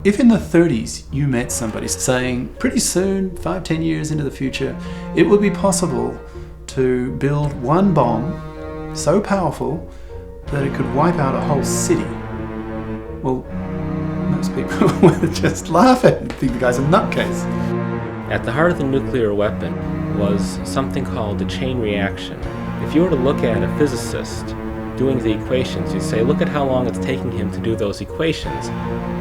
If in the 30s you met somebody saying pretty soon, 5-10 years into the future, it would be possible to build one bomb so powerful that it could wipe out a whole city, well, most people would just laugh at it and think the guy's a nutcase. At the heart of the nuclear weapon was something called the chain reaction. If you were to look at a physicist doing the equations, you'd say, look at how long it's taking him to do those equations.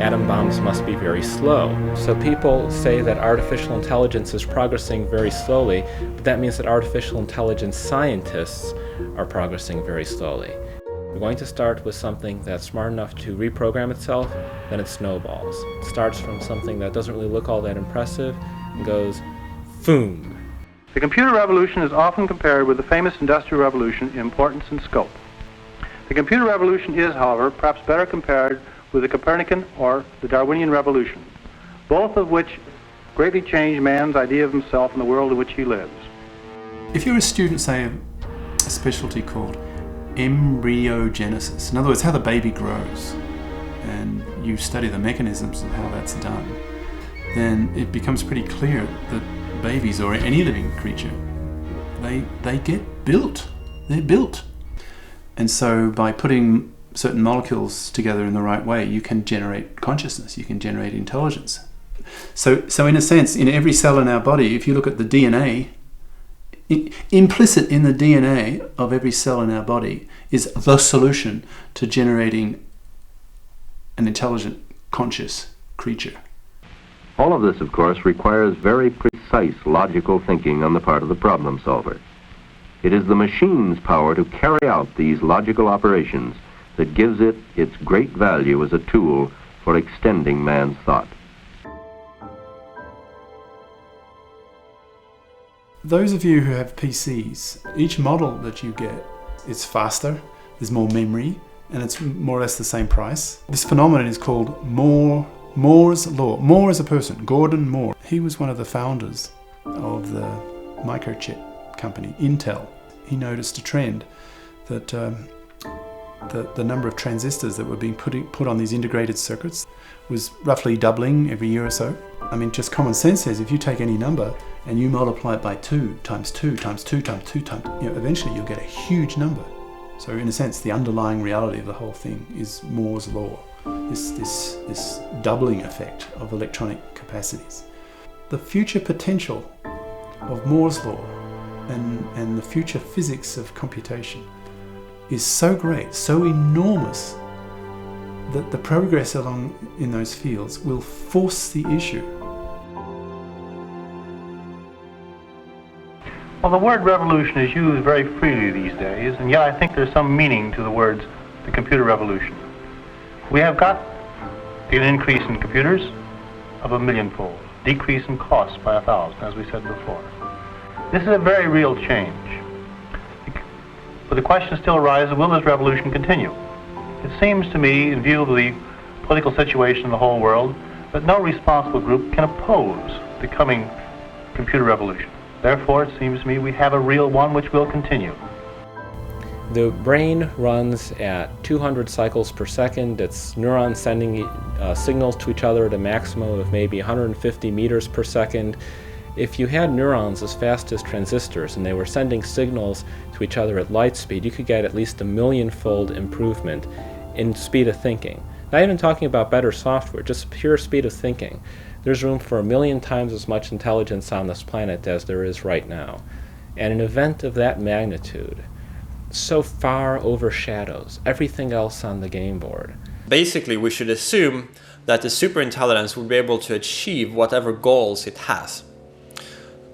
Atom bombs must be very slow. So people say that artificial intelligence is progressing very slowly, but that means that artificial intelligence scientists are progressing very slowly. We're going to start with something that's smart enough to reprogram itself, then it snowballs. It starts from something that doesn't really look all that impressive and goes, boom. The computer revolution is often compared with the famous industrial revolution in importance and scope. The computer revolution is, however, perhaps better compared with the Copernican or the Darwinian revolution, both of which greatly changed man's idea of himself and the world in which he lives. If you're a student, say, of a specialty called embryogenesis, in other words, how the baby grows, and you study the mechanisms of how that's done, then it becomes pretty clear that babies, or any living creature, they get built. They're built. And so by putting certain molecules together in the right way, you can generate consciousness, you can generate intelligence. So in a sense, in every cell in our body, if you look at the DNA, implicit in the DNA of every cell in our body is the solution to generating an intelligent, conscious creature. All of this, of course, requires very precise logical thinking on the part of the problem solver. It is the machine's power to carry out these logical operations that gives it its great value as a tool for extending man's thought. Those of you who have PCs, each model that you get is faster, there's more memory, and it's more or less the same price. This phenomenon is called Moore's Law. Moore is a person, Gordon Moore. He was one of the founders of the microchip company, Intel. He noticed a trend that the number of transistors that were being put on these integrated circuits was roughly doubling every year or so. I mean, just common sense says if you take any number and you multiply it by 2 times 2 times 2 times 2 times, eventually you'll get a huge number. So in a sense, the underlying reality of the whole thing is Moore's Law, this doubling effect of electronic capacities. The future potential of Moore's Law and the future physics of computation is so great, so enormous, that the progress along in those fields will force the issue. Well, the word revolution is used very freely these days, and yet I think there's some meaning to the words the computer revolution. We have got an increase in computers of 1,000,000-fold, decrease in costs by 1,000, as we said before. This is a very real change. But the question still arises, will this revolution continue? It seems to me, in view of the political situation in the whole world, that no responsible group can oppose the coming computer revolution. Therefore, it seems to me we have a real one which will continue. The brain runs at 200 cycles per second. It's neurons sending signals to each other at a maximum of maybe 150 meters per second. If you had neurons as fast as transistors and they were sending signals to each other at light speed, you could get at least 1,000,000-fold improvement in speed of thinking. Not even talking about better software, just pure speed of thinking. There's room for 1,000,000 times as much intelligence on this planet as there is right now. And an event of that magnitude so far overshadows everything else on the game board. Basically, we should assume that the superintelligence will be able to achieve whatever goals it has.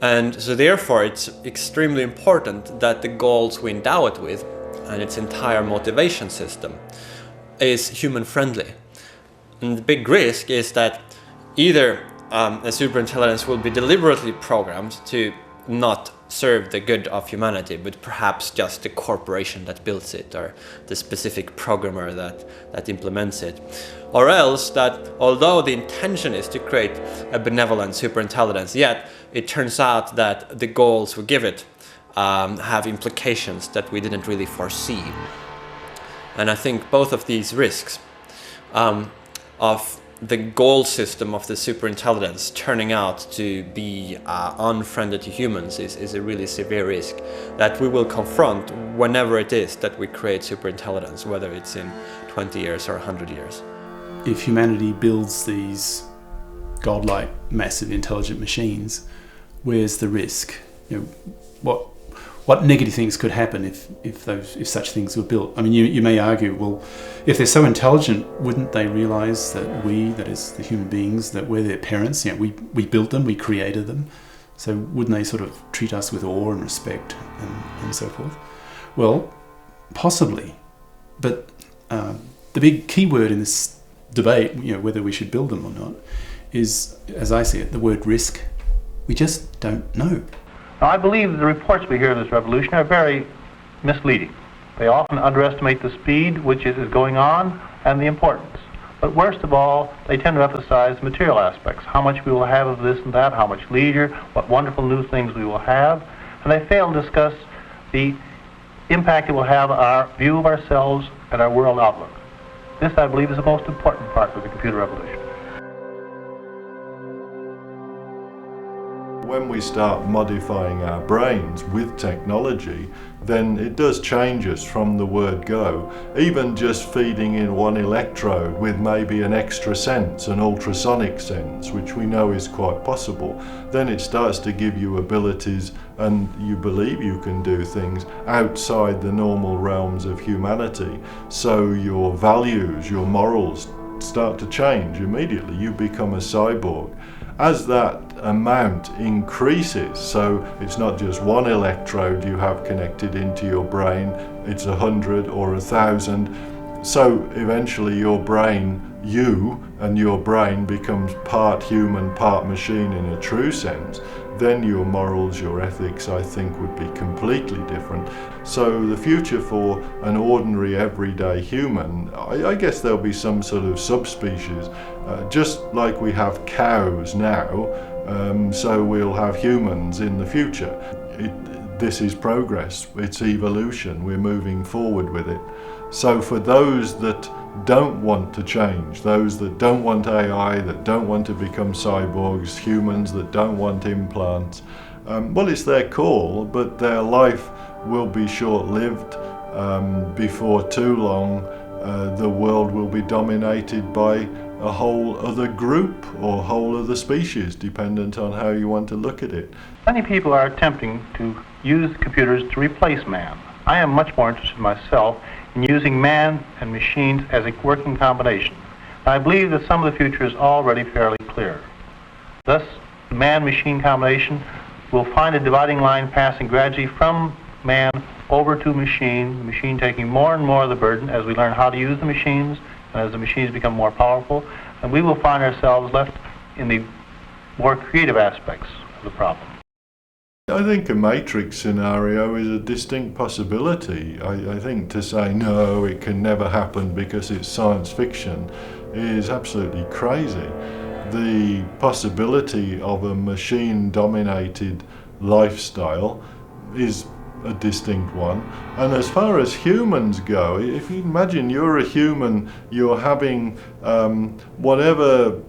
And so therefore it's extremely important that the goals we endow it with and its entire motivation system is human friendly. And the big risk is that either a superintelligence will be deliberately programmed to not serve the good of humanity, but perhaps just the corporation that builds it or the specific programmer that implements it. Or else that although the intention is to create a benevolent superintelligence, yet it turns out that the goals we give it have implications that we didn't really foresee. And I think both of these risks of the goal system of the superintelligence turning out to be unfriendly to humans is a really severe risk that we will confront whenever it is that we create superintelligence, whether it's in 20 years or 100 years. If humanity builds these godlike, massive, intelligent machines, where's the risk? What negative things could happen if such things were built? I mean, you may argue, well, if they're so intelligent, wouldn't they realise that we, that is the human beings, that we're their parents? We built them, we created them. So wouldn't they sort of treat us with awe and respect and so forth? Well, possibly. But the big key word in this debate, whether we should build them or not, is, as I see it, the word risk. We just don't know. Now, I believe that the reports we hear of this revolution are very misleading. They often underestimate the speed which is going on and the importance. But worst of all, they tend to emphasize material aspects, how much we will have of this and that, how much leisure, what wonderful new things we will have, and they fail to discuss the impact it will have on our view of ourselves and our world outlook. This, I believe, is the most important part of the computer revolution. When we start modifying our brains with technology, then it does change us from the word go. Even just feeding in one electrode with maybe an extra sense, an ultrasonic sense, which we know is quite possible, then it starts to give you abilities and you believe you can do things outside the normal realms of humanity. So your values, your morals start to change immediately. You become a cyborg. As that amount increases, so it's not just one electrode you have connected into your brain, it's 100 or 1,000. So eventually your brain, you and your brain becomes part human, part machine in a true sense. Then your morals, your ethics, I think, would be completely different. So the future for an ordinary everyday human, I guess there'll be some sort of subspecies, just like we have cows now, so we'll have humans in the future. This is progress, it's evolution, we're moving forward with it. So for those that don't want to change, those that don't want AI, that don't want to become cyborgs, humans that don't want implants, well, it's their call, but their life will be short-lived. Before too long, the world will be dominated by a whole other group or whole other species, dependent on how you want to look at it. Many people are attempting to use computers to replace man. I am much more interested myself in using man and machines as a working combination. I believe that some of the future is already fairly clear. Thus, the man-machine combination will find a dividing line passing gradually from man over to machine, the machine taking more and more of the burden as we learn how to use the machines and as the machines become more powerful, and we will find ourselves left in the more creative aspects of the problem. I think a matrix scenario is a distinct possibility. I think to say no, it can never happen because it's science fiction is absolutely crazy. The possibility of a machine-dominated lifestyle is a distinct one. And as far as humans go, if you imagine you're a human, you're having whatever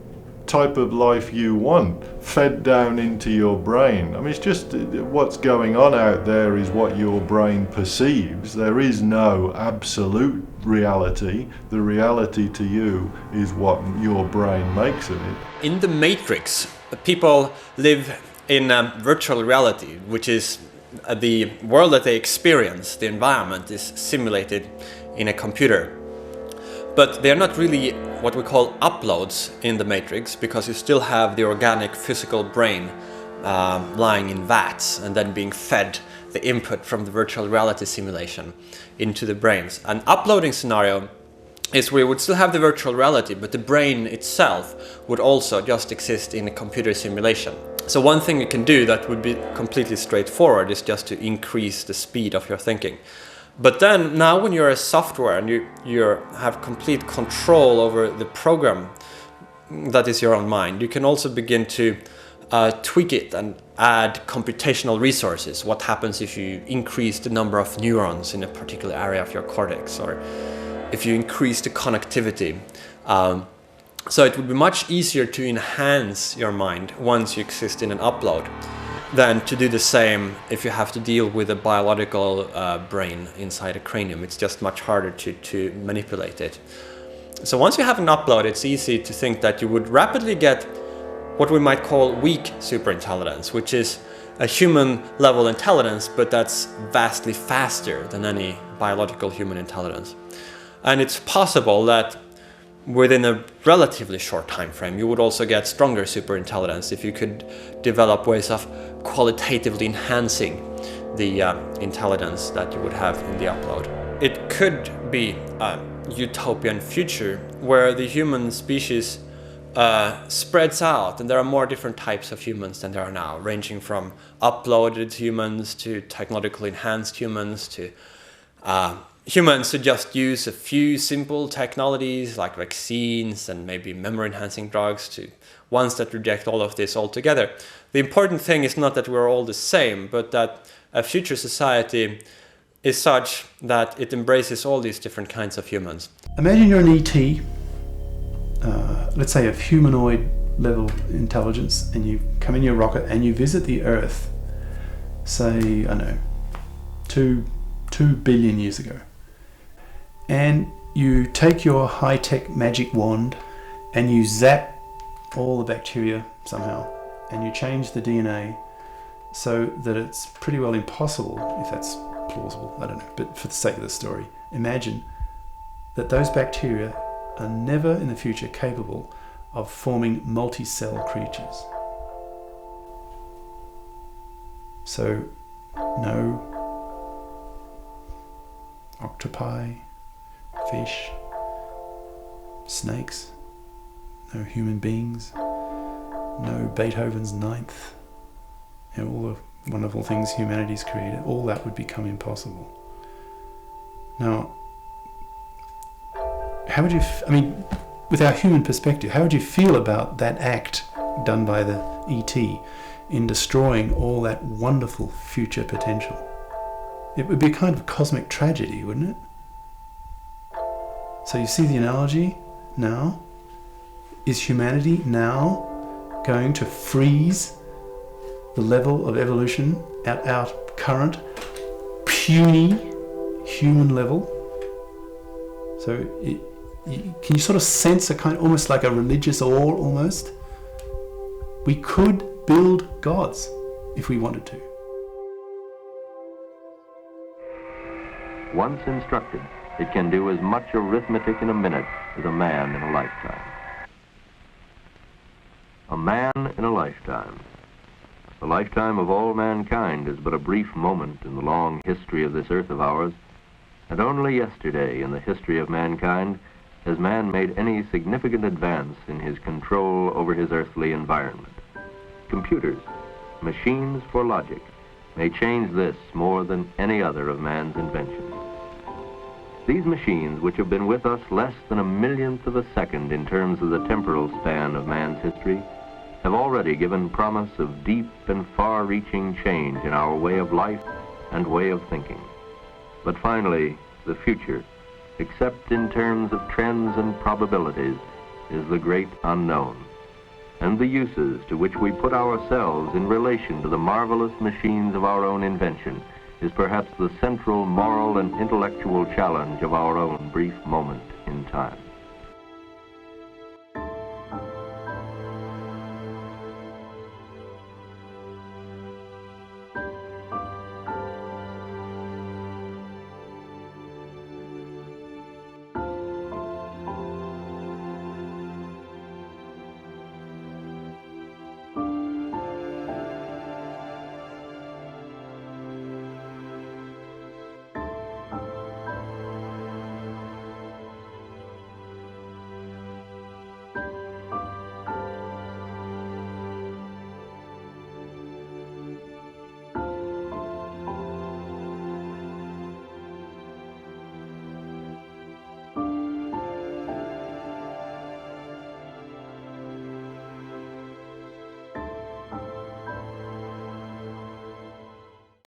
type of life you want fed down into your brain. I mean, it's just what's going on out there is what your brain perceives. There is no absolute reality. The reality to you is what your brain makes of it. In the Matrix, people live in virtual reality, which is the world that they experience. The environment is simulated in a computer. But they're not really what we call uploads in the Matrix, because you still have the organic physical brain lying in vats and then being fed the input from the virtual reality simulation into the brains. An uploading scenario is where you would still have the virtual reality, but the brain itself would also just exist in a computer simulation. So one thing you can do that would be completely straightforward is just to increase the speed of your thinking. But then now when you're a software and you have complete control over the program that is your own mind, you can also begin to tweak it and add computational resources. What happens if you increase the number of neurons in a particular area of your cortex, or if you increase the connectivity So it would be much easier to enhance your mind once you exist in an upload than to do the same if you have to deal with a biological brain inside a cranium. It's just much harder to manipulate it. So once you have an upload, it's easy to think that you would rapidly get what we might call weak superintelligence, which is a human level intelligence, but that's vastly faster than any biological human intelligence. And it's possible that within a relatively short time frame, you would also get stronger superintelligence if you could develop ways of qualitatively enhancing the intelligence that you would have in the upload. It could be a utopian future where the human species spreads out, and there are more different types of humans than there are now, ranging from uploaded humans to technologically enhanced humans to humans who just use a few simple technologies like vaccines and maybe memory-enhancing drugs to ones that reject all of this altogether. The important thing is not that we're all the same, but that a future society is such that it embraces all these different kinds of humans. Imagine you're an ET, let's say of humanoid level intelligence, and you come in your rocket and you visit the Earth, say, I don't know, 2 billion years ago. And you take your high-tech magic wand and you zap all the bacteria somehow, and you change the DNA so that it's pretty well impossible, if that's plausible, I don't know, but for the sake of the story, imagine that those bacteria are never in the future capable of forming multi-cell creatures. So no octopi, fish, snakes, no human beings, no Beethoven's Ninth, all the wonderful things humanity's created, all that would become impossible. Now, how would you, with our human perspective, how would you feel about that act done by the ET in destroying all that wonderful future potential? It would be a kind of cosmic tragedy, wouldn't it? So you see the analogy now? Is humanity now going to freeze the level of evolution at our current puny human level? So can you sort of sense a kind, almost like a religious awe almost? We could build gods if we wanted to. Once instructed, it can do as much arithmetic in a minute as a man in a lifetime. A man in a lifetime. The lifetime of all mankind is but a brief moment in the long history of this earth of ours, and only yesterday in the history of mankind has man made any significant advance in his control over his earthly environment. Computers, machines for logic, may change this more than any other of man's inventions. These machines, which have been with us less than a millionth of a second in terms of the temporal span of man's history, have already given promise of deep and far-reaching change in our way of life and way of thinking. But finally, the future, except in terms of trends and probabilities, is the great unknown. And the uses to which we put ourselves in relation to the marvelous machines of our own invention is perhaps the central moral and intellectual challenge of our own brief moment in time.